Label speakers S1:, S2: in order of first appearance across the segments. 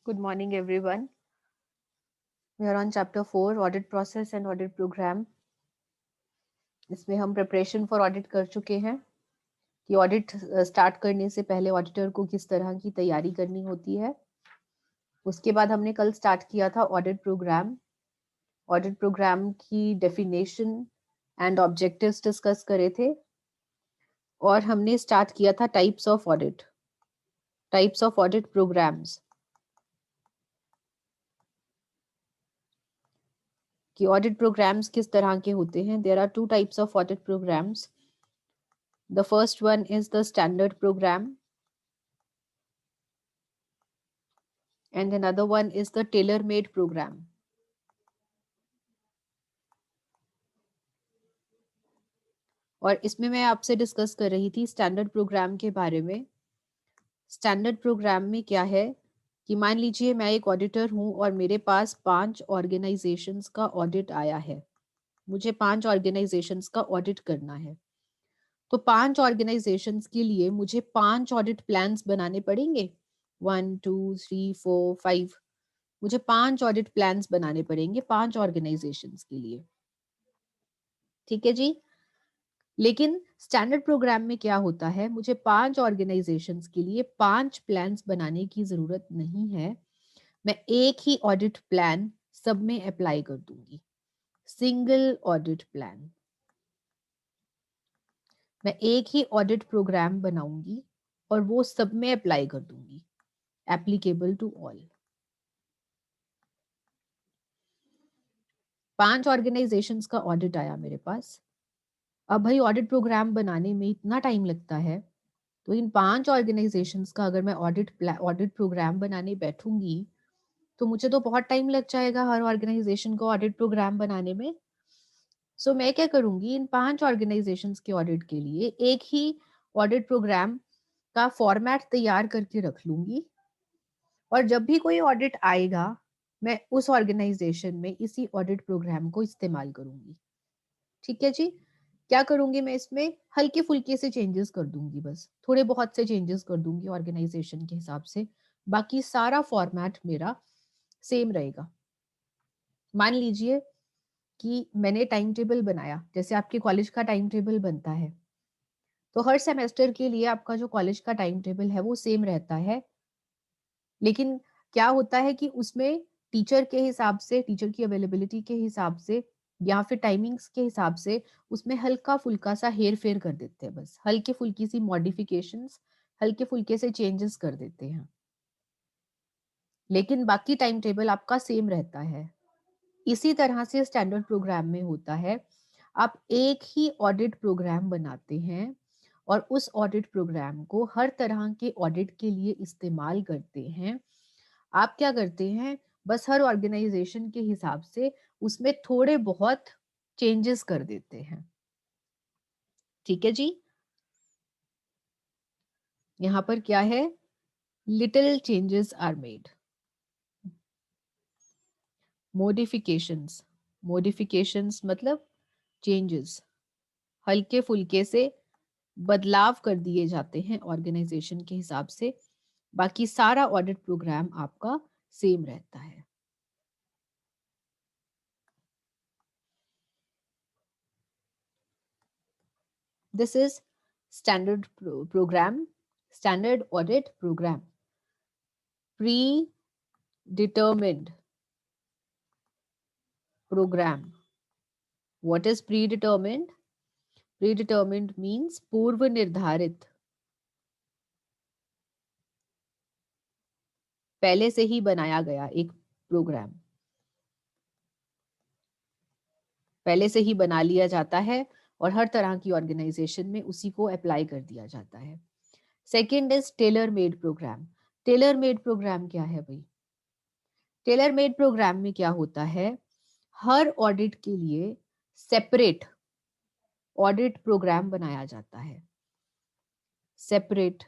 S1: Good morning, everyone. We are on chapter 4, audit process and audit program. इसमें हम preparation for audit कर चुके हैं कि ऑडिट स्टार्ट करने से पहले ऑडिटर को किस तरह की तैयारी करनी होती है। उसके बाद हमने कल स्टार्ट किया था ऑडिट प्रोग्राम। ऑडिट प्रोग्राम की डेफिनेशन एंड ऑब्जेक्टिव्स डिस्कस करे थे और हमने स्टार्ट किया था टाइप्स ऑफ ऑडिट प्रोग्राम्स कि ऑडिट प्रोग्राम्स किस तरह के होते हैं। There are two types of audit programmes. The first one is the standard program and another one is the tailor-made program. और इसमें मैं आपसे डिस्कस कर रही थी स्टैंडर्ड प्रोग्राम के बारे में. स्टैंडर्ड प्रोग्राम में क्या है कि मान लीजिए मैं एक ऑडिटर हूं और मेरे पास 5 ऑर्गेनाइजेशंस का ऑडिट आया है. मुझे 5 ऑर्गेनाइजेशंस का ऑडिट करना है. तो 5 ऑर्गेनाइजेशंस के लिए मुझे 5 ऑडिट प्लान्स बनाने पड़ेंगे. 1 2 3 4 5. मुझे 5 ऑडिट प्लान्स बनाने पड़ेंगे 5 ऑर्गेनाइजेशंस के लिए. ठीक है जी. लेकिन स्टैंडर्ड प्रोग्राम में क्या होता है, मुझे 5 ऑर्गेनाइजेशंस के लिए 5 प्लान्स बनाने की जरूरत नहीं है. मैं एक ही ऑडिट प्लान सब में अप्लाई कर दूंगी. Single audit plan. मैं एक ही ऑडिट प्रोग्राम बनाऊंगी और वो सब में अप्लाई कर दूंगी. Applicable to all. 5 ऑर्गेनाइजेशंस का ऑडिट आया मेरे पास. अब भाई ऑडिट प्रोग्राम बनाने में इतना टाइम लगता है, तो इन 5 ऑर्गेनाइजेशंस का अगर मैं ऑडिट प्रोग्राम बनाने बैठूंगी तो मुझे तो बहुत टाइम लग जाएगा हर ऑर्गेनाइजेशन को ऑडिट प्रोग्राम बनाने में. सो मैं क्या करूंगी, इन 5 ऑर्गेनाइजेशंस के ऑडिट के लिए एक ही ऑडिट प्रोग्राम का फॉर्मेट तैयार करके रख लूंगी और जब भी कोई ऑडिट आएगा मैं उस ऑर्गेनाइजेशन में इसी ऑडिट प्रोग्राम को इस्तेमाल करूंगी. ठीक है जी. क्या करूंगी मैं इसमें, हल्के फुल्के से चेंजेस कर दूंगी, बस थोड़े बहुत से चेंजेस कर दूंगी ऑर्गेनाइजेशन के हिसाब से. बाकी सारा फॉर्मेट मेरा सेम रहेगा. मान लीजिए कि मैंने टाइम टेबल बनाया, जैसे आपके कॉलेज का टाइम टेबल बनता है, तो हर सेमेस्टर के लिए आपका जो कॉलेज का टाइम टेबल है वो सेम रहता है. लेकिन क्या होता है कि उसमें टीचर के हिसाब से, टीचर की अवेलेबिलिटी के हिसाब से या फिर टाइमिंग्स के हिसाब से उसमें हल्का फुल्का सा हेर फेर कर देते हैं. बस हल्की फुल्की सी मॉडिफिकेशंस, हल्के फुल्के से चेंजेस कर देते हैं. लेकिन बाकी टाइम टेबल आपका सेम रहता है. इसी तरह से स्टैंडर्ड प्रोग्राम में होता है. आप एक ही ऑडिट प्रोग्राम बनाते हैं और उस ऑडिट प्रोग्राम को हर तरह के ऑडिट के लिए इस्तेमाल करते हैं. आप क्या करते हैं, बस हर ऑर्गेनाइजेशन के हिसाब से उसमें थोड़े बहुत चेंजेस कर देते हैं. ठीक है जी. यहाँ पर क्या है, little changes are made. Modifications मतलब चेंजेस, हल्के फुल्के से बदलाव कर दिए जाते हैं ऑर्गेनाइजेशन के हिसाब से. बाकी सारा ऑडिट प्रोग्राम आपका सेम रहता है. This is standard program, standard audit program. Predetermined program. What is predetermined? Predetermined means पूर्व निर्धारित, पहले से ही बनाया गया एक प्रोग्राम, पहले से ही बना लिया जाता है और हर तरह की ऑर्गेनाइजेशन में उसी को अप्लाई कर दिया जाता है. Second is tailor made programme. Tailor made programme क्या है भाई? टेलर मेड प्रोग्राम में क्या होता है, हर ऑडिट के लिए सेपरेट ऑडिट प्रोग्राम बनाया जाता है. Separate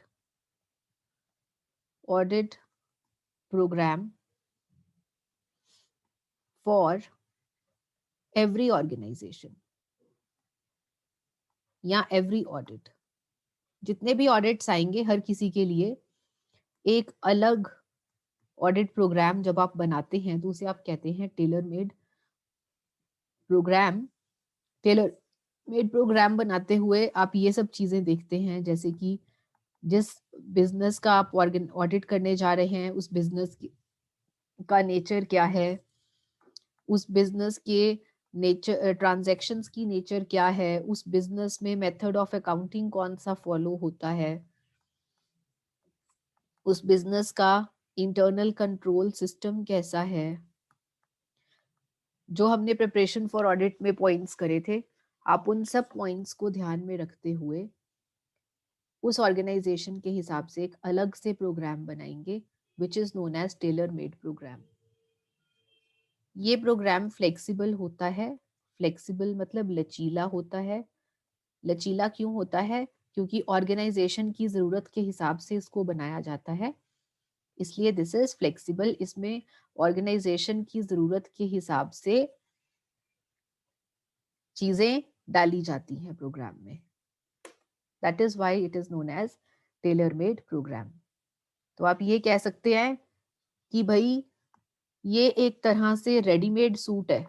S1: audit programme for every organisation या एवरी ऑडिट. जितने भी ऑडिट्स आएंगे हर किसी के लिए एक अलग ऑडिट प्रोग्राम जब आप बनाते हैं तो उसे आप कहते हैं tailor made programme. Tailor made programme बनाते हुए आप ये सब चीजें देखते हैं, जैसे कि जिस बिजनेस का आप ऑडिट करने जा रहे हैं उस बिजनेस का नेचर क्या है, उस बिजनेस के नेचर, ट्रांजैक्शंस की नेचर क्या है, उस बिजनेस में मेथड ऑफ अकाउंटिंग कौन सा फॉलो होता है, उस बिजनेस का इंटरनल कंट्रोल सिस्टम कैसा है। जो हमने प्रिपरेशन फॉर ऑडिट में पॉइंट्स करे थे, आप उन सब पॉइंट्स को ध्यान में रखते हुए उस ऑर्गेनाइजेशन के हिसाब से एक अलग से प्रोग्राम बनाएंगे which is known as tailor made programme. ये प्रोग्राम फ्लेक्सिबल होता है। फ्लेक्सिबल मतलब लचीला होता है। लचीला क्यों होता है? क्योंकि ऑर्गेनाइजेशन की जरूरत के हिसाब से इसको बनाया जाता है, इसलिए दिस इज फ्लेक्सिबल। इसमें ऑर्गेनाइजेशन की जरूरत के हिसाब से चीजें डाली जाती हैं प्रोग्राम में। That is why it is known as tailor made programme. तो आप ये कह सकते हैं कि भाई ये एक तरह से रेडीमेड सूट है,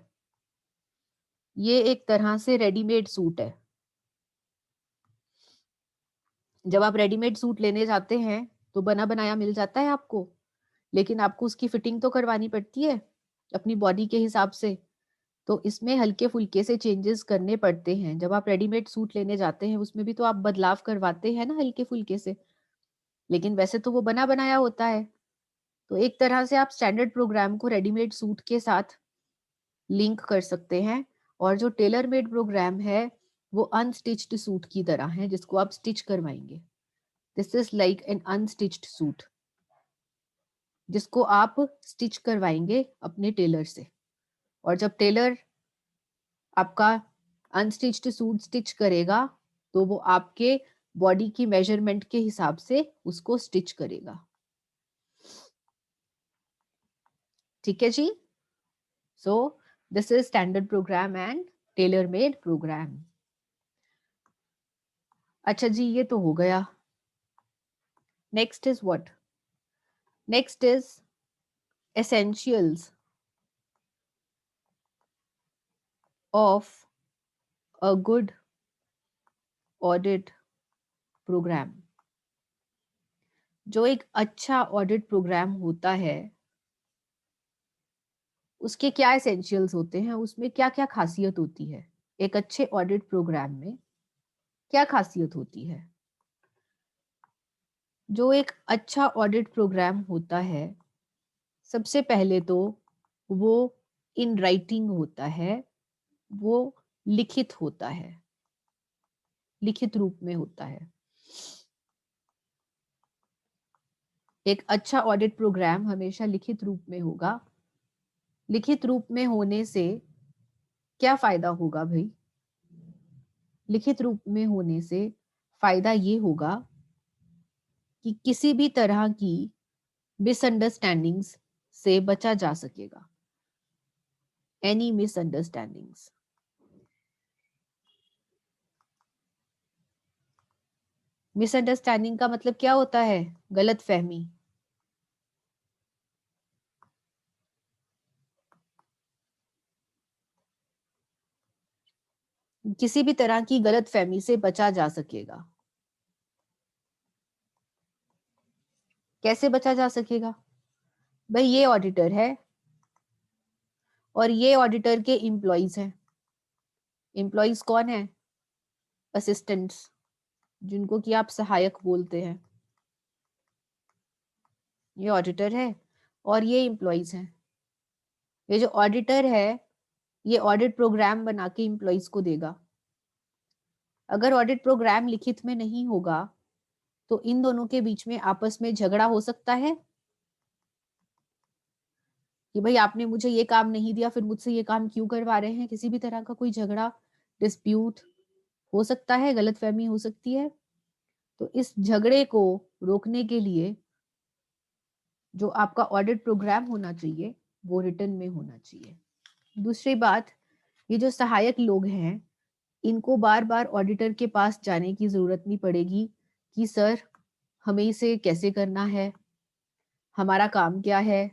S1: ये एक तरह से रेडीमेड सूट है। जब आप रेडीमेड सूट लेने जाते हैं तो बना बनाया मिल जाता है आपको, लेकिन आपको उसकी फिटिंग तो करवानी पड़ती है अपनी बॉडी के हिसाब से। तो इसमें हल्के फुल्के से चेंजेस करने पड़ते हैं। जब आप रेडीमेड सूट लेने जाते हैं उसमें भी तो आप बदलाव करवाते हैं ना हल्के फुल्के से, लेकिन वैसे तो वो बना बनाया होता है। तो एक तरह से आप स्टैंडर्ड प्रोग्राम को रेडीमेड सूट के साथ लिंक कर सकते हैं। और जो टेलर मेड प्रोग्राम है वो अनस्टिच्ड सूट की तरह है जिसको आप स्टिच करवाएंगे। This is like an unstitched suit जिसको आप स्टिच करवाएंगे अपने टेलर से। और जब टेलर आपका अनस्टिच्ड सूट स्टिच करेगा तो वो आपके बॉडी की मेजरमेंट के हिसाब से उसको स्टिच करेगा। ठीक है जी। So this is standard program and tailor made program. अच्छा जी, ये तो हो गया। Next is what? Next is essentials of a good audit program। जो एक अच्छा ऑडिट प्रोग्राम होता है उसके क्या एसेंशियल्स होते हैं, उसमें क्या क्या खासियत होती है। एक अच्छे ऑडिट प्रोग्राम में क्या खासियत होती है? जो एक अच्छा ऑडिट प्रोग्राम होता है सबसे पहले तो वो इन राइटिंग होता है, वो लिखित होता है, लिखित रूप में होता है। एक अच्छा ऑडिट प्रोग्राम हमेशा लिखित रूप में होगा। लिखित रूप में होने से क्या फायदा होगा भाई? लिखित रूप में होने से फायदा ये होगा कि किसी भी तरह की मिसअंडरस्टैंडिंग्स से बचा जा सकेगा। Any misunderstandings. मिसअंडरस्टैंडिंग का मतलब क्या होता है? गलत फहमी। किसी भी तरह की गलत फहमी से बचा जा सकेगा। कैसे बचा जा सकेगा? भाई ये ऑडिटर है और ये ऑडिटर के एम्प्लॉइज हैं। एम्प्लॉइज कौन है? असिस्टेंट्स, जिनको कि आप सहायक बोलते हैं। ये ऑडिटर है और ये एम्प्लॉइज हैं। ये जो ऑडिटर है ये ऑडिट प्रोग्राम बना के एम्प्लॉइज को देगा। अगर ऑडिट प्रोग्राम लिखित में नहीं होगा तो इन दोनों के बीच में आपस में झगड़ा हो सकता है कि भाई आपने मुझे ये काम नहीं दिया, फिर मुझसे ये काम क्यों करवा रहे हैं। किसी भी तरह का कोई झगड़ा, डिस्प्यूट हो सकता है, गलतफहमी हो सकती है। तो इस झगड़े को रोकने के लिए जो आपका ऑडिट प्रोग्राम होना चाहिए वो रिटर्न में होना चाहिए। दूसरी बात, ये जो सहायक लोग हैं इनको बार बार ऑडिटर के पास जाने की जरूरत नहीं पड़ेगी कि सर हमें इसे कैसे करना है, हमारा काम क्या है,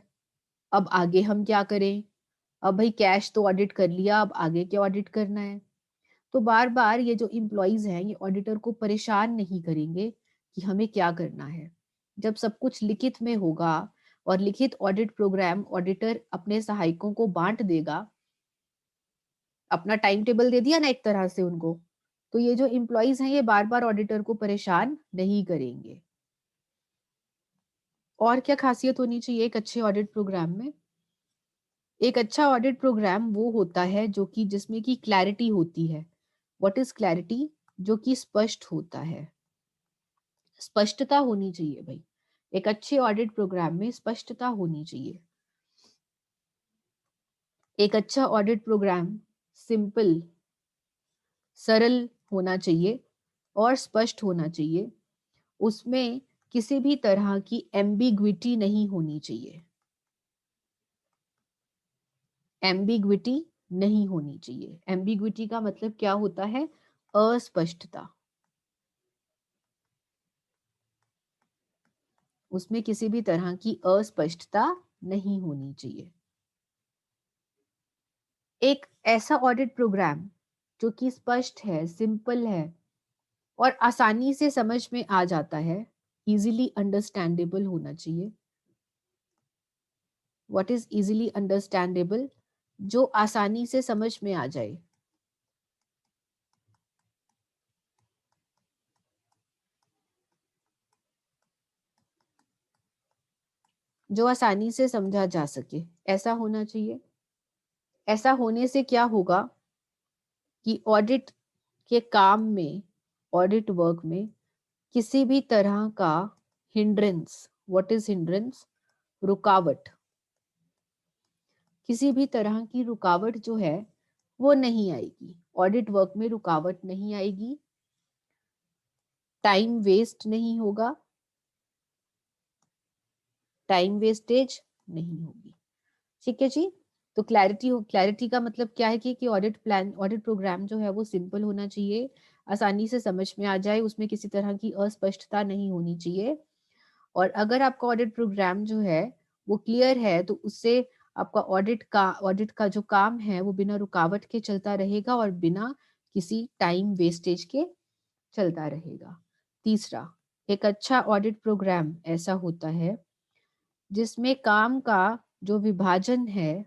S1: अब आगे हम क्या करें, अब भाई कैश तो ऑडिट कर लिया, अब आगे क्या ऑडिट करना है। तो बार बार ये जो इम्प्लॉइज हैं ये ऑडिटर को परेशान नहीं करेंगे कि हमें क्या करना है। जब सब कुछ लिखित में होगा और लिखित ऑडिट प्रोग्राम ऑडिटर अपने सहायकों को बांट देगा, अपना टाइम टेबल दे दिया ना एक तरह से उनको, तो ये जो इम्प्लॉइज हैं ये बार बार ऑडिटर को परेशान नहीं करेंगे। और क्या खासियत होनी चाहिए एक अच्छे ऑडिट प्रोग्राम में? एक अच्छा ऑडिट प्रोग्राम वो होता है जो कि जिसमें की क्लैरिटी होती है। What is clarity? जो कि स्पष्ट होता है, स्पष्टता होनी चाहिए भाई। एक अच्छे ऑडिट प्रोग्राम में स्पष्टता होनी चाहिए। एक अच्छा ऑडिट प्रोग्राम सिंपल, सरल होना चाहिए और स्पष्ट होना चाहिए। उसमें किसी भी तरह की एम्बिग्विटी नहीं होनी चाहिए, एम्बिग्विटी नहीं होनी चाहिए। एम्बिग्विटी का मतलब क्या होता है? अस्पष्टता। उसमें किसी भी तरह की अस्पष्टता नहीं होनी चाहिए। एक ऐसा ऑडिट प्रोग्राम जो कि स्पष्ट है, सिंपल है और आसानी से समझ में आ जाता है, इजीली अंडरस्टैंडेबल होना चाहिए। What is easily understandable? जो आसानी से समझ में आ जाए। जो आसानी से समझा जा सके, ऐसा होना चाहिए। ऐसा होने से क्या होगा कि ऑडिट के काम में, ऑडिट वर्क में किसी भी तरह का हिंड्रेंस, व्हाट इज हिंड्रेंस? रुकावट, किसी भी तरह की रुकावट जो है वो नहीं आएगी। ऑडिट वर्क में रुकावट नहीं आएगी, टाइम वेस्ट नहीं होगा, टाइम वेस्टेज नहीं होगी। ठीक है जी। तो क्लैरिटी का मतलब क्या है कि ऑडिट प्लान, ऑडिट प्रोग्राम जो है वो सिंपल होना चाहिए, आसानी से समझ में आ जाए, उसमें किसी तरह की अस्पष्टता नहीं होनी चाहिए। और अगर आपका ऑडिट प्रोग्राम जो है वो क्लियर है तो उससे आपका ऑडिट का जो काम है वो बिना रुकावट के चलता रहेगा और बिना किसी टाइम वेस्टेज के चलता रहेगा। तीसरा, एक अच्छा ऑडिट प्रोग्राम ऐसा होता है जिसमें काम का जो विभाजन है,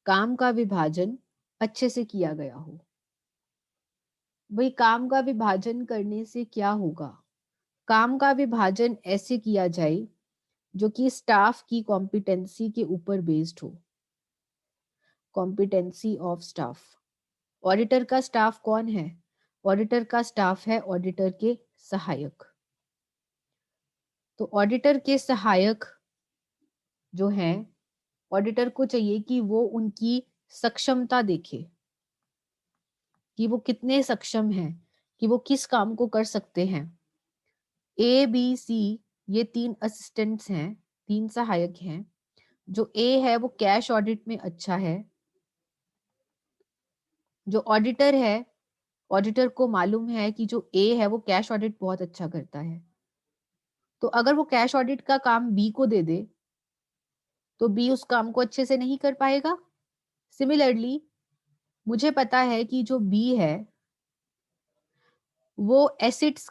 S1: काम का विभाजन अच्छे से किया गया हो। भाई काम का विभाजन करने से क्या होगा? काम का विभाजन ऐसे किया जाए जो कि स्टाफ की कॉम्पिटेंसी के ऊपर बेस्ड हो। Competency of staff. ऑडिटर का स्टाफ कौन है? ऑडिटर का स्टाफ है ऑडिटर के सहायक। तो ऑडिटर के सहायक जो हैं, ऑडिटर को चाहिए कि वो उनकी सक्षमता देखे कि वो कितने सक्षम हैं, कि वो किस काम को कर सकते हैं। ए बी सी, ये 3 असिस्टेंट्स हैं, 3 सहायक हैं। जो ए है वो कैश ऑडिट में अच्छा है। जो ऑडिटर है, ऑडिटर को मालूम है कि जो ए है वो कैश ऑडिट बहुत अच्छा करता है। तो अगर वो कैश ऑडिट का काम बी को दे दे तो बी उस काम को अच्छे से नहीं कर पाएगा। सिमिलरली मुझे पता है कि जो बी है वो एसिड्स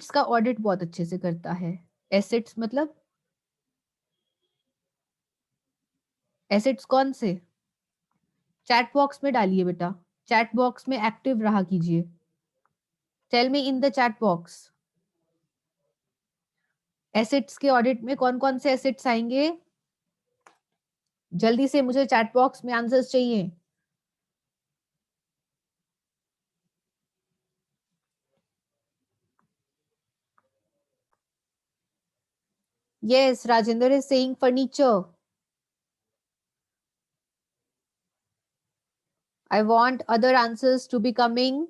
S1: का ऑडिट बहुत अच्छे से करता है। एसिड्स मतलब एसिड्स कौन से? चैट बॉक्स में डालिए बेटा, चैट बॉक्स में एक्टिव रहा कीजिए। Tell me in the chat box, acids के ऑडिट में कौन कौन से एसिड्स आएंगे? जल्दी से मुझे चैट बॉक्स में आंसर्स चाहिए। Yes, Rajendra is saying furniture. I want other answers to be coming.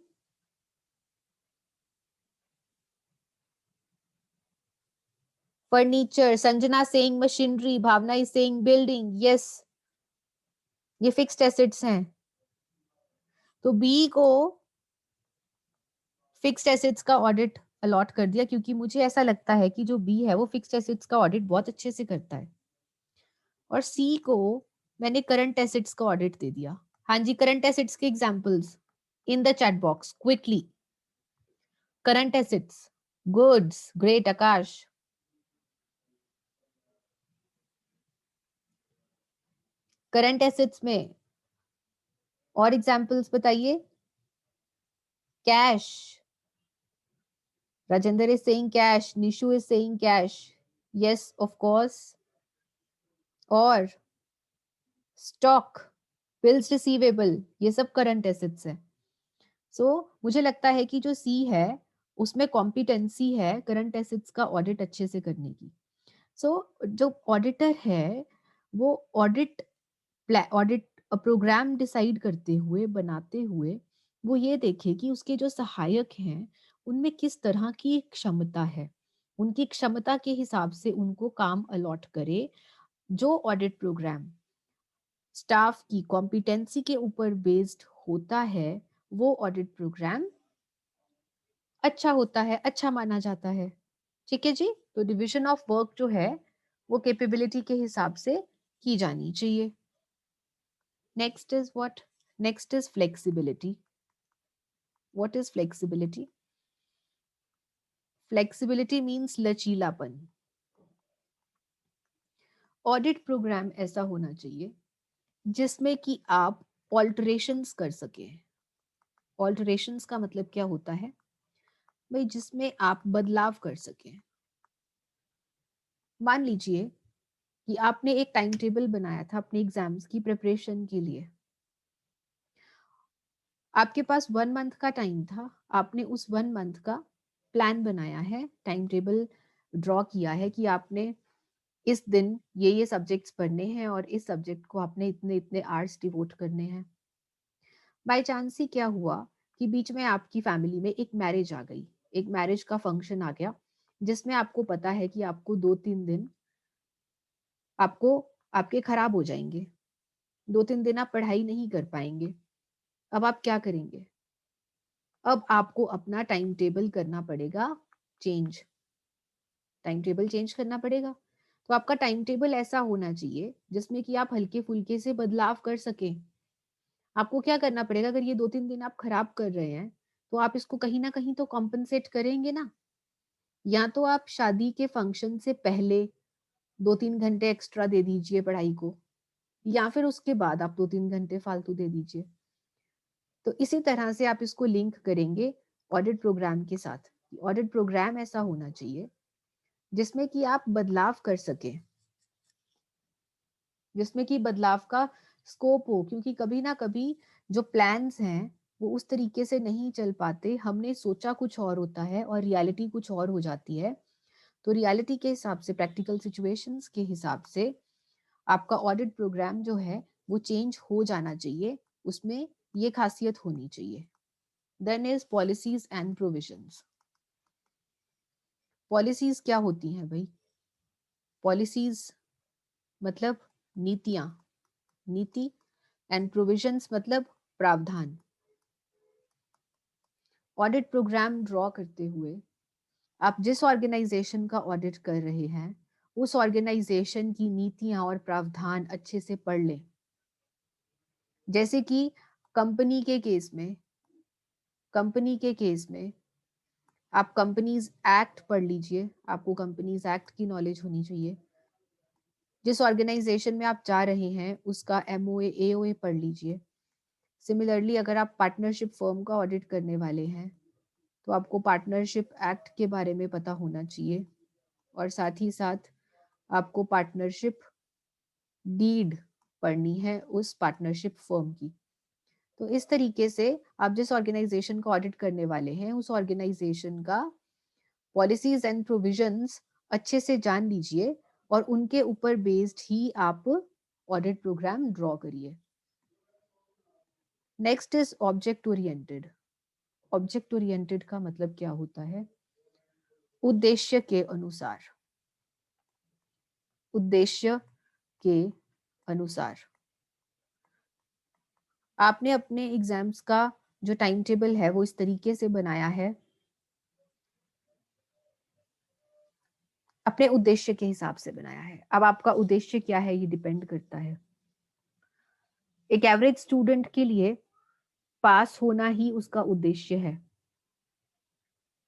S1: Furniture. Sanjana saying machinery. Bhavna is saying building. Yes, ये फिक्स्ड एसेट्स हैं। तो बी को फिक्स्ड एसेट्स का ऑडिट अलॉट कर दिया, क्योंकि मुझे ऐसा लगता है कि जो बी है वो फिक्स्ड एसेट्स का ऑडिट बहुत अच्छे से करता है, और सी को मैंने करंट एसेट्स का ऑडिट दे दिया। हाँ जी, करंट एसेट्स के examples in the chat box quickly. Current assets, goods, great Akash. Current assets में और एग्जांपल्स बताइए। Cash, Rajendra is saying cash, Nishu is saying cash. Yes, of course. और stock, bills receivable, ये सब current assets है। मुझे लगता है कि जो सी है उसमें कॉम्पिटेंसी है करंट एसेट्स का ऑडिट अच्छे से करने की। जो ऑडिटर है वो ऑडिट ऑडिट प्रोग्राम डिसाइड करते हुए, बनाते हुए, वो ये देखे कि उसके जो सहायक हैं उनमें किस तरह की क्षमता है, उनकी क्षमता के हिसाब से उनको काम अलॉट करे। जो ऑडिट प्रोग्राम स्टाफ की कॉम्पिटेंसी के ऊपर बेस्ड होता है वो ऑडिट प्रोग्राम अच्छा होता है, अच्छा माना जाता है। ठीक है जी। तो डिवीजन ऑफ वर्क जो है वो कैपेबिलिटी के हिसाब से की जानी चाहिए। Next is what? Next is flexibility. What is flexibility? Flexibility means लचीलापन। ऑडिट प्रोग्राम ऐसा होना चाहिए जिसमें कि आप ऑल्टरेशंस कर सके। ऑल्टरेशंस का मतलब क्या होता है भाई? जिसमें आप बदलाव कर सके। मान लीजिए कि आपने एक टाइम टेबल बनाया था अपने एग्जाम्स की प्रिपरेशन के लिए। आपके पास 1 मंथ का टाइम था, आपने उस 1 मंथ का प्लान बनाया है, टाइम टेबल ड्रॉ किया है कि आपने इस दिन ये सब्जेक्ट्स पढ़ने हैं और इस सब्जेक्ट को आपने इतने इतने आवर्स डिवोट करने हैं। बाय चांस ही क्या हुआ कि बीच में आपकी फैमिली में एक मैरिज आ गई, एक मैरिज का फंक्शन आ गया, जिसमें आपको पता है कि आपको 2-3 दिन आपको आपके खराब हो जाएंगे, 2-3 दिन आप पढ़ाई नहीं कर पाएंगे। अब आप क्या करेंगे? अब आपको अपना टाइम टेबल करना पड़ेगा चेंज। टाइम टेबल चेंज करना पड़ेगा। तो आपका टाइम टेबल ऐसा होना चाहिए जिसमें कि आप हल्के फुल्के से बदलाव कर सकें। आपको क्या करना पड़ेगा? अगर ये 2-3 दिन आप खराब कर रहे हैं तो आप इसको कहीं ना कहीं तो कॉम्पनसेट करेंगे ना। या तो आप शादी के फंक्शन से पहले 2-3 घंटे एक्स्ट्रा दे दीजिए पढ़ाई को, या फिर उसके बाद आप 2-3 घंटे फालतू दे दीजिए। तो इसी तरह से आप इसको लिंक करेंगे ऑडिट प्रोग्राम के साथ। ऑडिट प्रोग्राम ऐसा होना चाहिए जिसमें कि आप बदलाव कर सकें, जिसमें कि बदलाव का स्कोप हो, क्योंकि कभी ना कभी जो प्लान्स हैं वो उस तरीके से नहीं चल पाते। हमने सोचा कुछ और होता है और रियलिटी कुछ और हो जाती है। तो रियलिटी के हिसाब से, प्रैक्टिकल सिचुएशंस के हिसाब से आपका ऑडिट प्रोग्राम जो है वो चेंज हो जाना चाहिए। उसमें ये खासियत होनी चाहिए। Then is policies and provisions. Policies क्या होती हैं भाई? पॉलिसीज मतलब नीतियां, नीति, एंड प्रोविजंस मतलब प्रावधान। ऑडिट प्रोग्राम ड्रॉ करते हुए आप जिस ऑर्गेनाइजेशन का ऑडिट कर रहे हैं उस ऑर्गेनाइजेशन की नीतियां और प्रावधान अच्छे से पढ़ लें। जैसे कि कंपनी के केस में, कंपनी के केस में आप कंपनीज एक्ट पढ़ लीजिए। आपको कंपनीज एक्ट की नॉलेज होनी चाहिए। जिस ऑर्गेनाइजेशन में आप जा रहे हैं उसका एमओए एओए पढ़ लीजिए। सिमिलरली अगर आप पार्टनरशिप फर्म का ऑडिट करने वाले हैं तो आपको पार्टनरशिप एक्ट के बारे में पता होना चाहिए, और साथ ही साथ आपको पार्टनरशिप डीड पढ़नी है उस पार्टनरशिप फर्म की। तो इस तरीके से आप जिस ऑर्गेनाइजेशन का ऑडिट करने वाले हैं उस ऑर्गेनाइजेशन का पॉलिसीज एंड प्रोविजंस अच्छे से जान लीजिए, और उनके ऊपर बेस्ड ही आप ऑडिट प्रोग्राम ड्रॉ करिए। Next is object oriented. Object oriented का मतलब क्या होता है? उद्देश्य के अनुसार, उद्देश्य के अनुसार। आपने अपने एग्जाम्स का जो टाइम टेबल है वो इस तरीके से बनाया है अपने उद्देश्य के हिसाब से बनाया है। अब आपका उद्देश्य क्या है ये डिपेंड करता है। एक एवरेज स्टूडेंट के लिए पास होना ही उसका उद्देश्य है,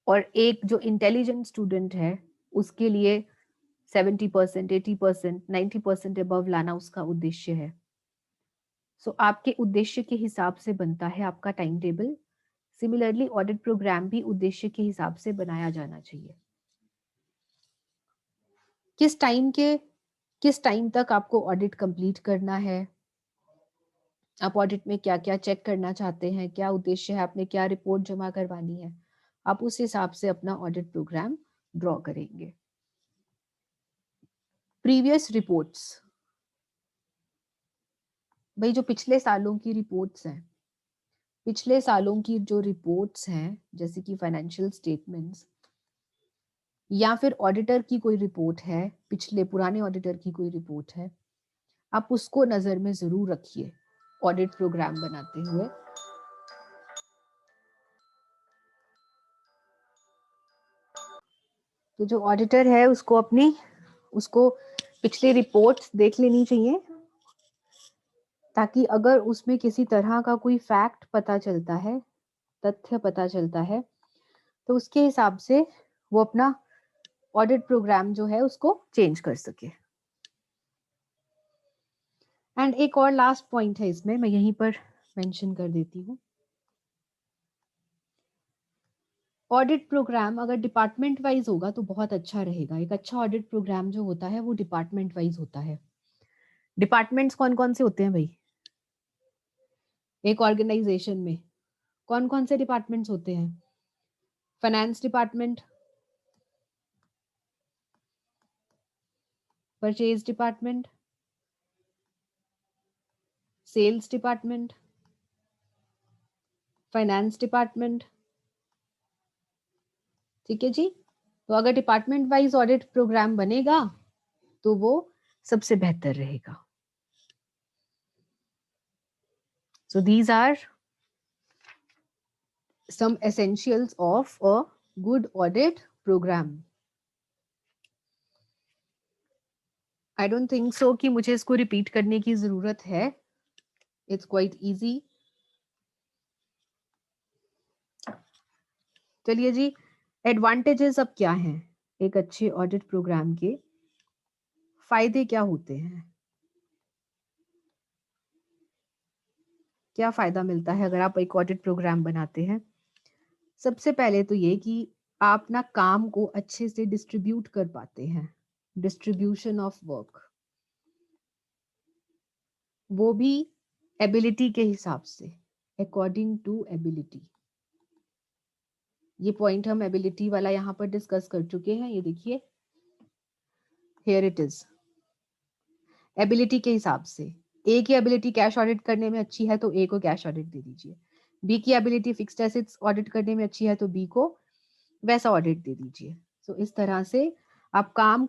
S1: और एक जो इंटेलिजेंट स्टूडेंट है उसके लिए 70%, 80%, 90% अबव लाना उसका उद्देश्य है। सो आपके उद्देश्य के हिसाब से बनता है आपका time table. Similarly audit programme भी उद्देश्य के हिसाब से बनाया जाना चाहिए। किस टाइम तक आपको ऑडिट कंप्लीट करना है, आप ऑडिट में क्या क्या चेक करना चाहते हैं, क्या उद्देश्य है, आपने क्या रिपोर्ट जमा करवानी है, आप उस हिसाब से अपना ऑडिट प्रोग्राम ड्रॉ करेंगे। प्रीवियस रिपोर्ट्स, भाई जो पिछले सालों की रिपोर्ट्स हैं, पिछले सालों की जो रिपोर्ट्स हैं जैसे कि फाइनेंशियल स्टेटमेंट्स या फिर ऑडिटर की कोई रिपोर्ट है, पिछले पुराने ऑडिटर की कोई रिपोर्ट है, आप उसको नजर में जरूर रखिए ऑडिट प्रोग्राम बनाते हुए। तो जो ऑडिटर है उसको पिछली रिपोर्ट्स देख लेनी चाहिए, ताकि अगर उसमें किसी तरह का कोई फैक्ट पता चलता है, तथ्य पता चलता है, तो उसके हिसाब से वो अपना ऑडिट प्रोग्राम जो है उसको चेंज कर सके। एंड एक और लास्ट पॉइंट है इसमें, मैं यहीं पर मेंशन कर देती हूँ। ऑडिट प्रोग्राम अगर डिपार्टमेंट वाइज होगा तो बहुत अच्छा रहेगा। एक अच्छा ऑडिट प्रोग्राम जो होता है वो डिपार्टमेंट वाइज होता है। डिपार्टमेंट्स कौन कौन से होते हैं भाई? एक ऑर्गेनाइजेशन में कौन कौन से डिपार्टमेंट्स होते हैं? Finance department, purchase department, sales department, finance department. ठीक है जी। तो अगर डिपार्टमेंट वाइज ऑडिट प्रोग्राम बनेगा तो वो सबसे बेहतर रहेगा। So these are some essentials of a good audit program. I don't think so कि मुझे इसको रिपीट करने की जरूरत है। It's quite easy. चलिए जी, एडवांटेजेस अब क्या हैं एक अच्छे ऑडिट प्रोग्राम के, फायदे क्या होते हैं, क्या फायदा मिलता है अगर आप एक ऑडिट प्रोग्राम बनाते हैं? सबसे पहले तो ये कि आप ना काम को अच्छे से डिस्ट्रीब्यूट कर पाते हैं, डिस्ट्रीब्यूशन ऑफ वर्क, वो भी एबिलिटी के हिसाब से, अकॉर्डिंग टू एबिलिटी। ये पॉइंट हम एबिलिटी वाला यहाँ पर डिस्कस कर चुके हैं। ये देखिए, हियर इट इज, एबिलिटी के हिसाब से। ए की एबिलिटी कैश ऑडिट करने में अच्छी है तो ए को कैश ऑडिट दे दीजिए, बी की एबिलिटी फिक्स्ड एसेट्स ऑडिट करने में अच्छी है तो बी को वैसा ऑडिट दे दीजिए। सो इस तरह से आप काम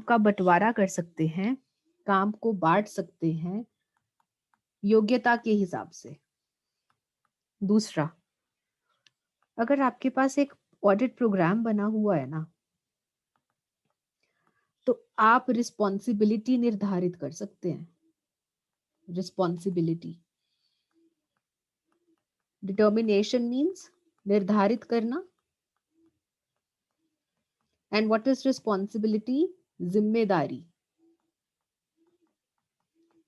S1: का बंटवारा कर सकते हैं, काम को बांट सकते हैं योग्यता के हिसाब से। दूसरा, अगर आपके पास एक ऑडिट प्रोग्राम बना हुआ है ना, तो आप रिस्पॉन्सिबिलिटी निर्धारित कर सकते हैं। रिस्पॉन्सिबिलिटी, डिटर्मिनेशन मीन्स निर्धारित करना, एंड व्हाट इज रिस्पॉन्सिबिलिटी? जिम्मेदारी।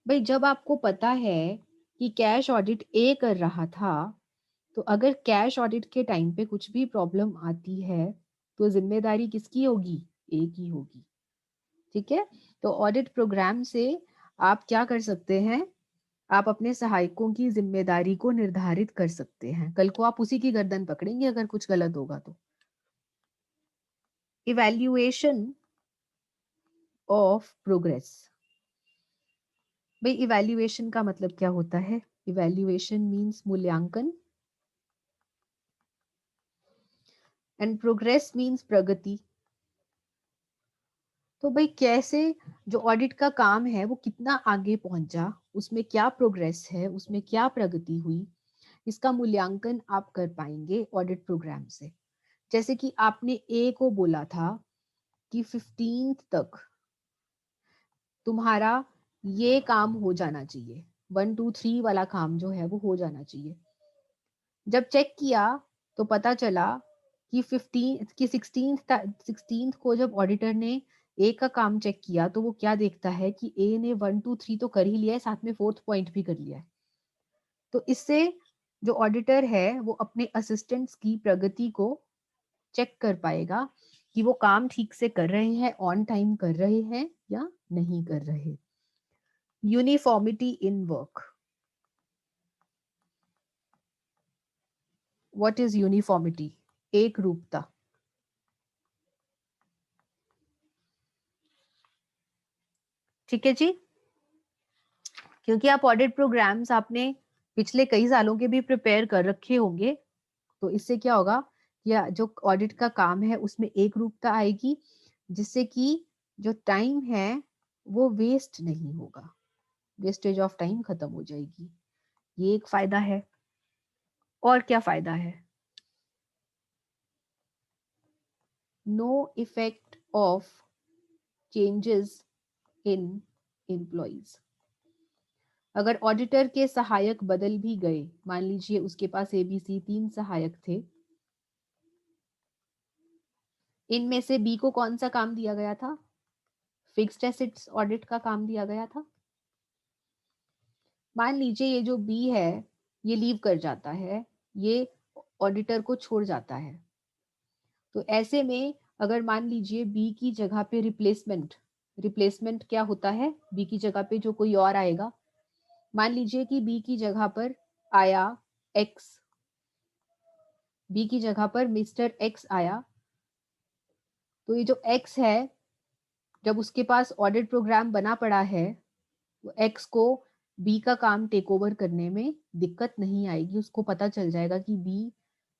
S1: भाई जब आपको पता है कि कैश ऑडिट ए कर रहा था, तो अगर कैश ऑडिट के टाइम पे कुछ भी प्रॉब्लम आती है तो जिम्मेदारी किसकी होगी? ए की होगी। ठीक है। तो ऑडिट प्रोग्राम से आप क्या कर सकते हैं? आप अपने सहायकों की जिम्मेदारी को निर्धारित कर सकते हैं। कल को आप उसी की गर्दन पकड़ेंगे अगर कुछ गलत होगा तो। Evaluation of progress. भाई इवैल्यूएशन का मतलब क्या होता है? इवैल्यूएशन मीन्स मूल्यांकन, एंड प्रोग्रेस मीन्स प्रगति। तो भाई कैसे जो ऑडिट का काम है वो कितना आगे पहुंचा, उसमें क्या प्रोग्रेस है, उसमें क्या प्रगति हुई, इसका मूल्यांकन आप कर पाएंगे ऑडिट प्रोग्राम से। जैसे कि आपने ए को बोला था कि 15th तक तुम्हारा ये काम हो जाना चाहिए, 1 2 3 वाला काम जो है वो हो जाना चाहिए। जब चेक किया तो पता चला कि 16th को जब ऑडिटर ने ए का काम चेक किया तो वो क्या देखता है कि ए ने 1 2 3 तो कर ही लिया है, साथ में 4th पॉइंट भी कर लिया है। तो इससे जो ऑडिटर है वो अपने असिस्टेंट्स की प्रगति को चेक कर पाएगा कि वो काम ठीक से कर रहे हैं, ऑन टाइम कर रहे हैं या नहीं कर रहे। Uniformity in work. What is uniformity? एक रूपता। ठीक है जी। क्योंकि आप ऑडिट प्रोग्राम्स आपने पिछले कई सालों के भी प्रिपेयर कर रखे होंगे, तो इससे क्या होगा, या जो ऑडिट का काम है उसमें एक रूपता आएगी, जिससे कि जो टाइम है वो वेस्ट नहीं होगा, वेस्टेज ऑफ टाइम खत्म हो जाएगी। ये एक फायदा है। और क्या फायदा है? No effect of changes in employees. अगर ऑडिटर के सहायक बदल भी गए, मान लीजिए उसके पास एबीसी 3 सहायक थे, इनमें से बी को कौन सा काम दिया गया था? फिक्स्ड एसेट्स ऑडिट का काम दिया गया था। मान लीजिए ये जो बी है ये लीव कर जाता है, ये ऑडिटर को छोड़ जाता है, तो ऐसे में अगर मान लीजिए बी की जगह पे रिप्लेसमेंट, रिप्लेसमेंट क्या होता है, बी की जगह पे जो कोई और आएगा, मान लीजिए कि बी की जगह पर आया एक्स, बी की जगह पर मिस्टर एक्स आया, तो ये जो एक्स है जब उसके पास ऑडिट प्रोग्राम बना पड़ा है, तो एक्स को बी का काम टेक ओवर करने में दिक्कत नहीं आएगी। उसको पता चल जाएगा कि बी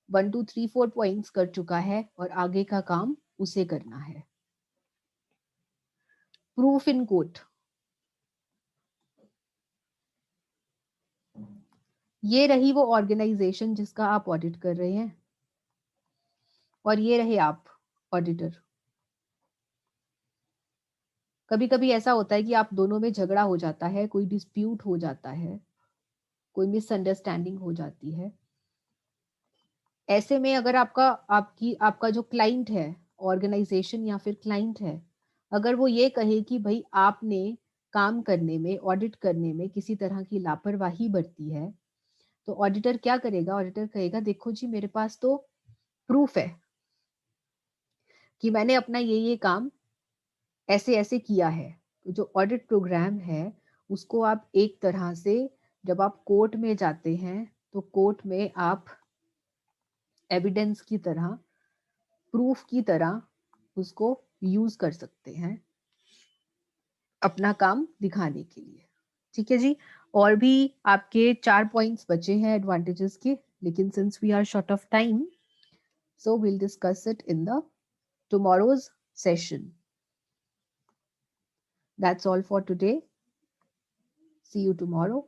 S1: 1 2 3 4 पॉइंट्स कर चुका है और आगे का काम उसे करना है। Proof in court. ये रही वो ऑर्गेनाइजेशन जिसका आप ऑडिट कर रहे हैं, और ये रहे आप ऑडिटर। कभी कभी ऐसा होता है कि आप दोनों में झगड़ा हो जाता है, कोई डिस्प्यूट हो जाता है, कोई मिसअंडरस्टैंडिंग हो जाती है। ऐसे में अगर आपका जो क्लाइंट है, ऑर्गेनाइजेशन या फिर क्लाइंट है, अगर वो ये कहे कि भाई आपने काम करने में, ऑडिट करने में किसी तरह की लापरवाही बरती है, तो ऑडिटर क्या करेगा? ऑडिटर कहेगा देखो जी मेरे पास तो प्रूफ है कि मैंने अपना ये काम ऐसे ऐसे किया है। तो जो ऑडिट प्रोग्राम है उसको आप एक तरह से, जब आप कोर्ट में जाते हैं तो कोर्ट में आप एविडेंस की तरह, प्रूफ की तरह उसको यूज कर सकते हैं अपना काम दिखाने के लिए। ठीक है जी। और भी आपके 4 पॉइंट्स बचे हैं एडवांटेजेस के, लेकिन since we are short of time, so we'll discuss it in the tomorrow's session. That's all for today. See you tomorrow.